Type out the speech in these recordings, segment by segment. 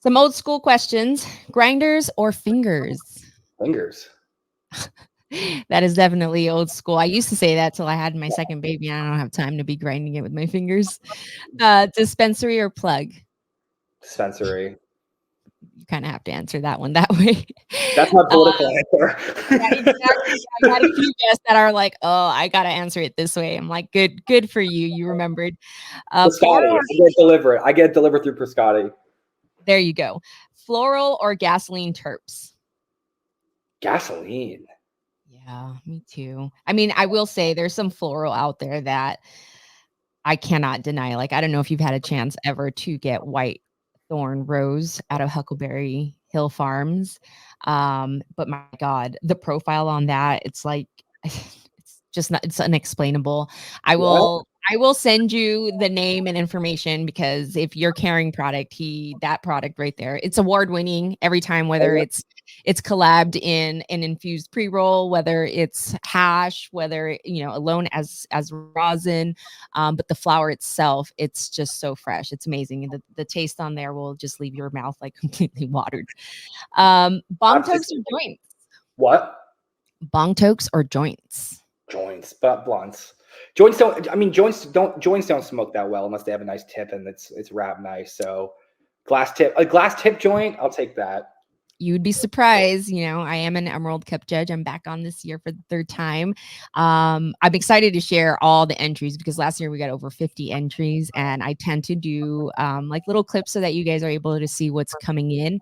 Some old school questions: grinders or fingers? Fingers. That is definitely old school. I used to say that till I had my second baby. And I don't have time to be grinding it with my fingers. Dispensary or plug? Dispensary. You kind of have to answer that one that way. That's my political answer. Yeah, exactly. Yeah, I got a few guests that are like, "Oh, I gotta answer it this way." I'm like, "Good for you. You remembered." Floral. Priscotty. I get it delivered through Priscotty. There you go. Floral or gasoline terps? Gasoline. Yeah, me too. I mean, I will say there's some floral out there that I cannot deny. Like, I don't know if you've had a chance ever to get white thorn rose out of Huckleberry Hill Farms. But my God, the profile on that, it's like it's just not, it's unexplainable. I Yeah. will I will send you the name and information because if you're carrying product, that product right there, it's award winning every time, whether it's collabed in an infused pre-roll, whether it's hash, whether alone as rosin, but the flower itself, it's just so fresh. It's amazing. The taste on there will just leave your mouth like completely watered. Bong tokes or joints? What? Bong tokes or joints? Joints, but blunts. Joints don't. I mean, joints don't smoke that well unless they have a nice tip and it's wrapped nice. So, a glass tip joint, I'll take that. You'd be surprised. I am an Emerald Cup judge. I'm back on this year for the third time. I'm excited to share all the entries because last year we got over 50 entries, and I tend to do like little clips so that you guys are able to see what's coming in.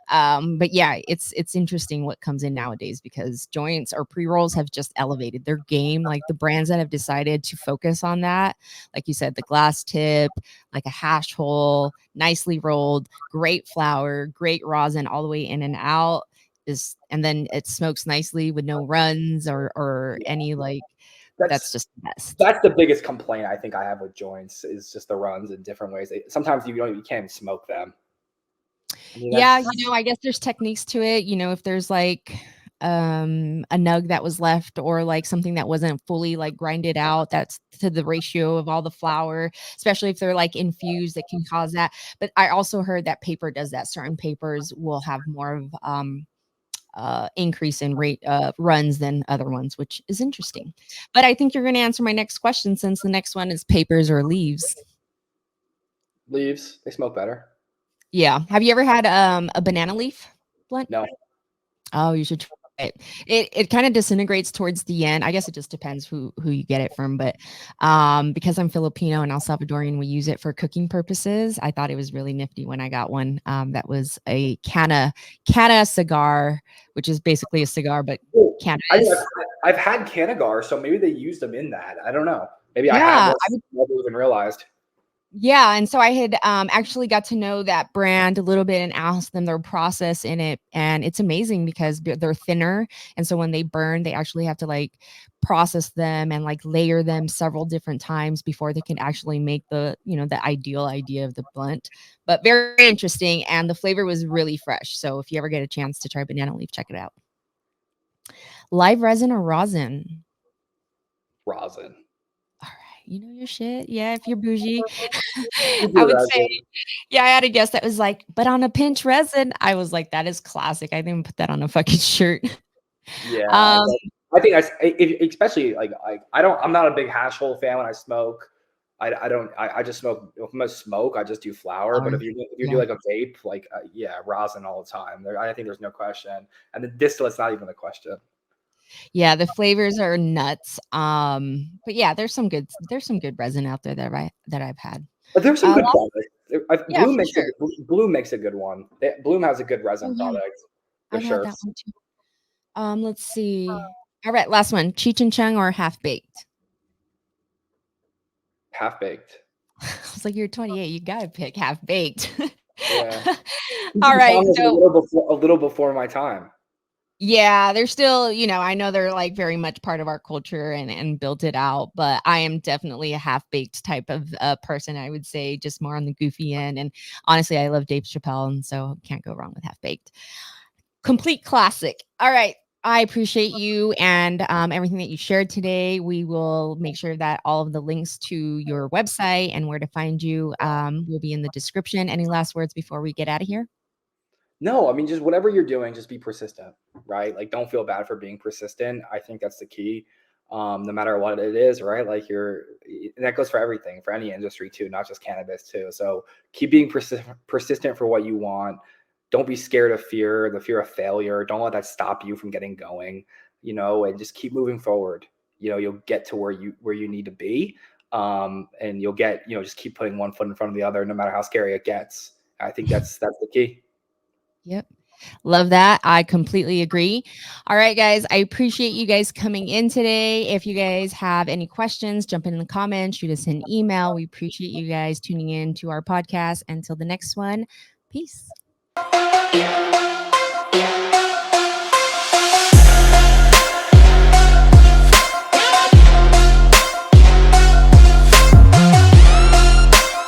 But yeah, it's interesting what comes in nowadays because joints or pre-rolls have just elevated their game. Like the brands that have decided to focus on that, like you said, the glass tip, like a hash hole, nicely rolled, great flour, great rosin all the way in and out, and then it smokes nicely with no runs or any like. That's just the best. That's the biggest complaint I think I have with joints is just the runs in different ways. Sometimes you can't even smoke them. I mean, yeah, I guess there's techniques to it. If there's like a nug that was left or like something that wasn't fully like grinded out, that's to the ratio of all the flour, especially if they're like infused, that can cause that. But I also heard that paper does that. Certain papers will have more of increase in rate runs than other ones, which is interesting. But I think you're going to answer my next question since the next one is papers or leaves. Leaves, they smoke better. Yeah. Have you ever had a banana leaf blunt? No. Oh, you should try it. It kind of disintegrates towards the end. I guess it just depends who you get it from, but because I'm Filipino and El Salvadorian, we use it for cooking purposes. I thought it was really nifty when I got one. That was a canna cigar, which is basically a cigar, but cannabis. I've had Cannagar, so maybe they used them in that. I don't know. Maybe I had. I never even realized. Yeah, and so I had actually got to know that brand a little bit and asked them their process in it, and it's amazing because they're thinner, and so when they burn, they actually have to like process them and like layer them several different times before they can actually make the ideal idea of the blunt. But very interesting, and the flavor was really fresh. So if you ever get a chance to try banana leaf, check it out. Live resin or rosin? Rosin. You know your shit. Yeah, if you're bougie. I would say, yeah, I had a guest that was like, but on a pinch resin. I was like, that is classic. I didn't put that on a fucking shirt. Yeah. I think especially like I'm not a big hash hole fan when I smoke. I just smoke. If I'm gonna smoke, I just do flower. But if you do like a vape, like rosin all the time. I think there's no question. And the distillate's not even a question. Yeah, the flavors are nuts. But yeah, there's some good resin out there that I've had. But there's some good products. Yeah, Bloom makes a good one. Bloom has a good resin product. I've had that one too. Let's see. All right, last one. Cheech and Chong or half baked? Half baked. I was like, you're 28. You gotta pick half baked. Yeah. All right. So a little before my time. Yeah, they're still, I know they're like very much part of our culture and built it out, but I am definitely a half-baked type of person, I would say, just more on the goofy end. And honestly, I love Dave Chappelle, and so can't go wrong with half-baked. Complete classic. All right. I appreciate you and everything that you shared today. We will make sure that all of the links to your website and where to find you will be in the description. Any last words before we get out of here? No, I mean, just whatever you're doing, just be persistent, right? Like, don't feel bad for being persistent. I think that's the key. No matter what it is, right? Like and that goes for everything, for any industry too, not just cannabis too. So keep being persistent for what you want. Don't be scared of the fear of failure. Don't let that stop you from getting going, and just keep moving forward. You'll get to where you need to be. And you'll get, just keep putting one foot in front of the other, no matter how scary it gets. I think that's the key. Yep. Love that. I completely agree. All right, guys. I appreciate you guys coming in today. If you guys have any questions, jump in the comments, shoot us an email. We appreciate you guys tuning in to our podcast. Until the next one, peace.